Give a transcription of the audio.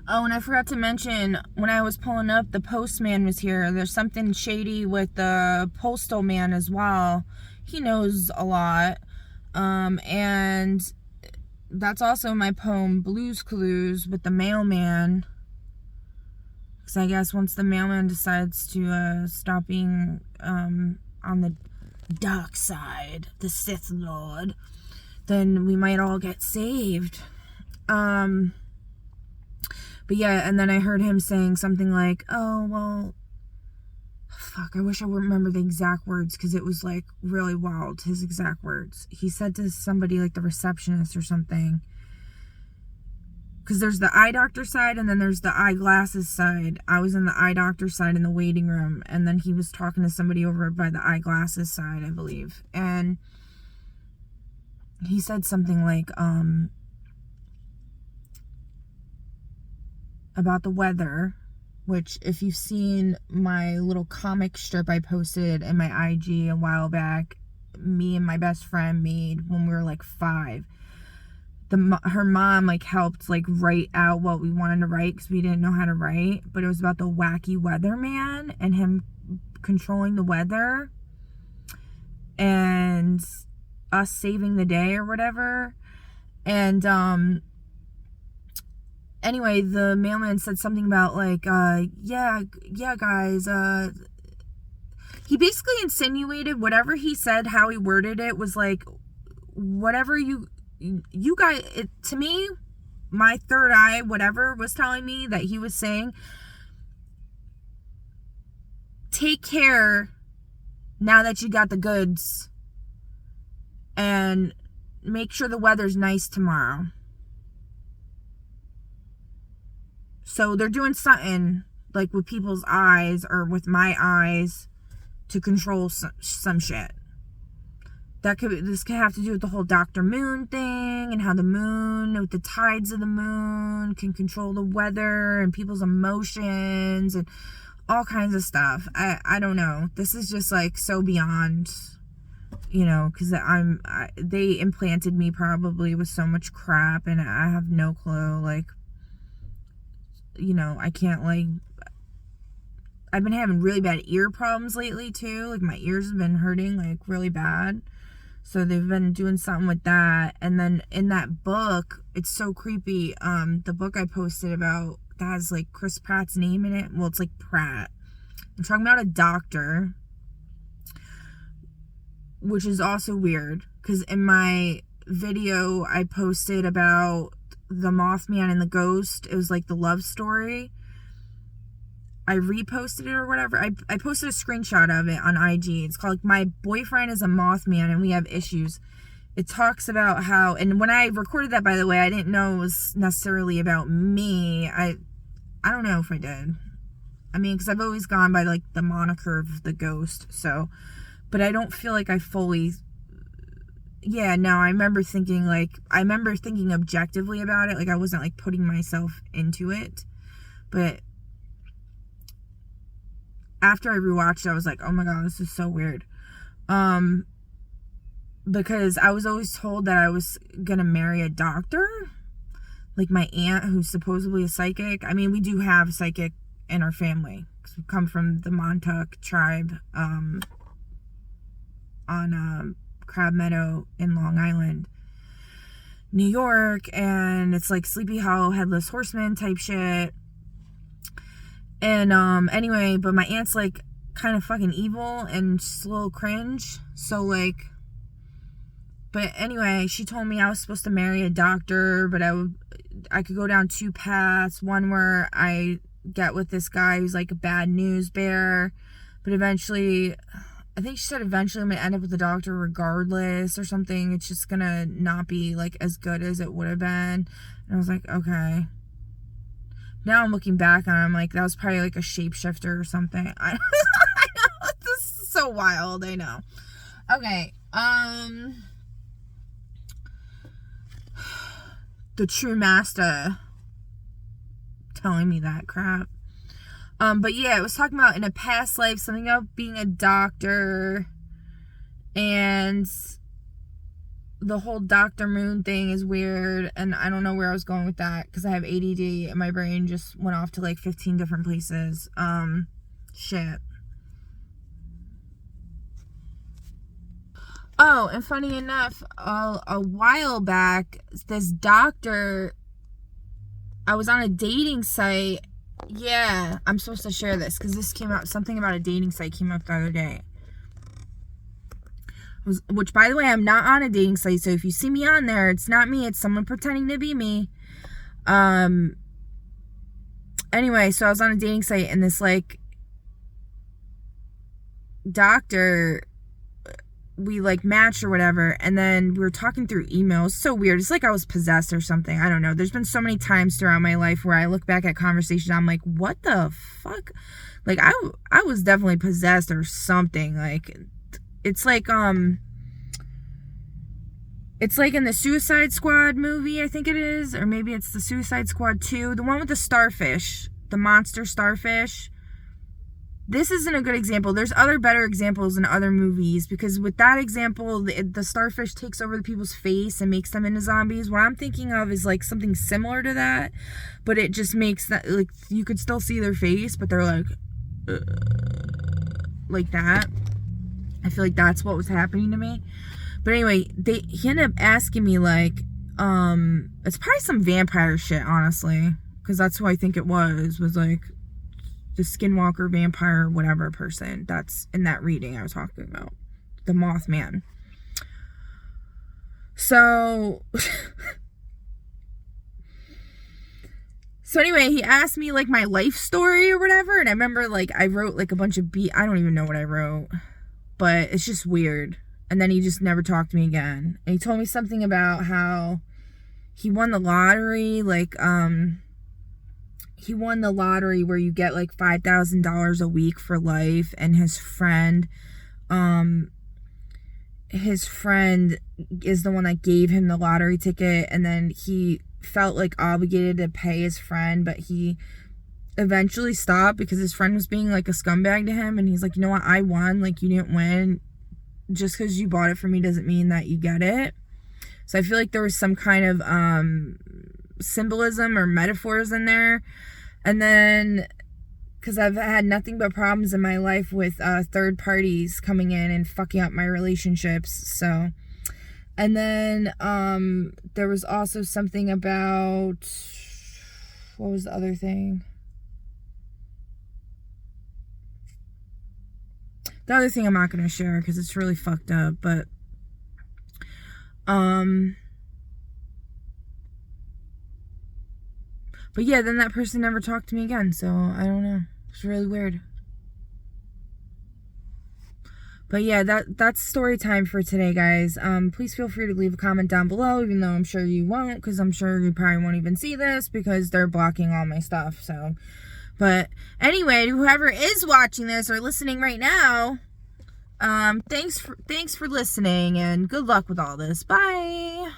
Oh, and I forgot to mention, when I was pulling up, the postman was here. There's something shady with the postal man as well. He knows a lot. And that's also my poem, Blues Clues, with the mailman. Because I guess once the mailman decides to stop being on the dark side, the Sith Lord, then we might all get saved. But yeah, and then I heard him saying something like, oh, well, fuck, I wish I would remember the exact words, because it was like really wild, his exact words. He said to somebody, like the receptionist or something, because there's the eye doctor side and then there's the eyeglasses side. I was in the eye doctor side in the waiting room, and then he was talking to somebody over by the eyeglasses side, I believe. And he said something like, about the weather, which if you've seen my little comic strip I posted in my IG a while back, me and my best friend made when we were like 5. Her mom like helped like write out what we wanted to write because we didn't know how to write, but it was about the wacky weatherman and him controlling the weather and us saving the day or whatever. And anyway, the mailman said something about like, yeah, guys, he basically insinuated whatever he said, how he worded it was like, whatever you guys, to me, my third eye, whatever, was telling me that he was saying, take care now that you got the goods and make sure the weather's nice tomorrow. So they're doing something like with people's eyes or with my eyes to control some shit. This could have to do with the whole Dr. Moon thing and how the moon, with the tides of the moon, can control the weather and people's emotions and all kinds of stuff. I don't know. This is just like so beyond, because they implanted me probably with so much crap and I have no clue. Like, I can't like, I've been having really bad ear problems lately too. Like my ears have been hurting like really bad. So they've been doing something with that. And then in that book, it's so creepy. The book I posted about that has like Chris Pratt's name in it. Well, it's like Pratt. I'm talking about a doctor, which is also weird because in my video I posted about the Mothman and the ghost, it was like the love story. I reposted it or whatever. I posted a screenshot of it on IG. It's called My Boyfriend is a Mothman and We Have Issues. It talks about how, and when I recorded that, by the way, I didn't know it was necessarily about me. I don't know if I did. I mean, because I've always gone by like the moniker of the ghost. So, but I don't feel like I fully, yeah, no, I remember thinking objectively about it. Like I wasn't like putting myself into it. But after I rewatched it, I was like, oh my God, this is so weird. Because I was always told that I was gonna marry a doctor. Like my aunt, who's supposedly a psychic. I mean, we do have psychic in our family. Because we come from the Montauk tribe on Crab Meadow in Long Island, New York. And it's like Sleepy Hollow, Headless Horseman type shit. And anyway, but my aunt's like kind of fucking evil and just a little cringe. So like, but anyway, she told me I was supposed to marry a doctor, but I could go down 2 paths. One where I get with this guy who's like a bad news bearer, but eventually, I think she said eventually I'm gonna end up with the doctor regardless or something. It's just gonna not be like as good as it would have been. And I was like, okay. Now I'm looking back on it, I'm like, that was probably like a shapeshifter or something. I know, this is so wild, I know. Okay, the true master telling me that crap. But yeah, it was talking about in a past life, something about being a doctor, and the whole Dr. Moon thing is weird, and I don't know where I was going with that because I have ADD and my brain just went off to like 15 different places. Shit. Oh, and funny enough, a while back, this doctor, I was on a dating site. Yeah, I'm supposed to share this because this came out, something about a dating site came up the other day. Which, by the way, I'm not on a dating site, so if you see me on there, it's not me, it's someone pretending to be me. Anyway, so I was on a dating site, and this, like, doctor, we, like, matched or whatever, and then we were talking through emails. So weird. It's like I was possessed or something. I don't know. There's been so many times throughout my life where I look back at conversations, I'm like, what the fuck? Like, I was definitely possessed or something. Like, it's like in the Suicide Squad movie, I think it is, or maybe it's the Suicide Squad 2, the one with the starfish, the monster starfish. This isn't a good example. There's other better examples in other movies, because with that example, the starfish takes over the people's face and makes them into zombies. What I'm thinking of is like something similar to that, but it just makes that, like, you could still see their face, but they're like that. I feel like that's what was happening to me. But anyway, he ended up asking me, like, it's probably some vampire shit, honestly, because that's who I think it was like the skinwalker vampire whatever person that's in that reading I was talking about, the Mothman. So anyway, he asked me, like, my life story or whatever, and I remember, like, I wrote, like, a bunch of I don't even know what I wrote, but it's just weird. And then he just never talked to me again. And he told me something about how he won the lottery. Like, he won the lottery where you get like $5,000 a week for life. And his friend is the one that gave him the lottery ticket. And then he felt like obligated to pay his friend, but he eventually stopped because his friend was being like a scumbag to him. And he's like, you know what? I won. Like, you didn't win. Just because you bought it for me doesn't mean that you get it. So I feel like there was some kind of symbolism or metaphors in there. And then, because I've had nothing but problems in my life with third parties coming in and fucking up my relationships. So, and then there was also something about, what was the other thing? The other thing I'm not going to share because it's really fucked up, but yeah, then that person never talked to me again, so I don't know. It's really weird. But yeah, that's story time for today, guys. Please feel free to leave a comment down below, even though I'm sure you won't, because I'm sure you probably won't even see this because they're blocking all my stuff, so... But anyway, whoever is watching this or listening right now, thanks for listening, and good luck with all this. Bye.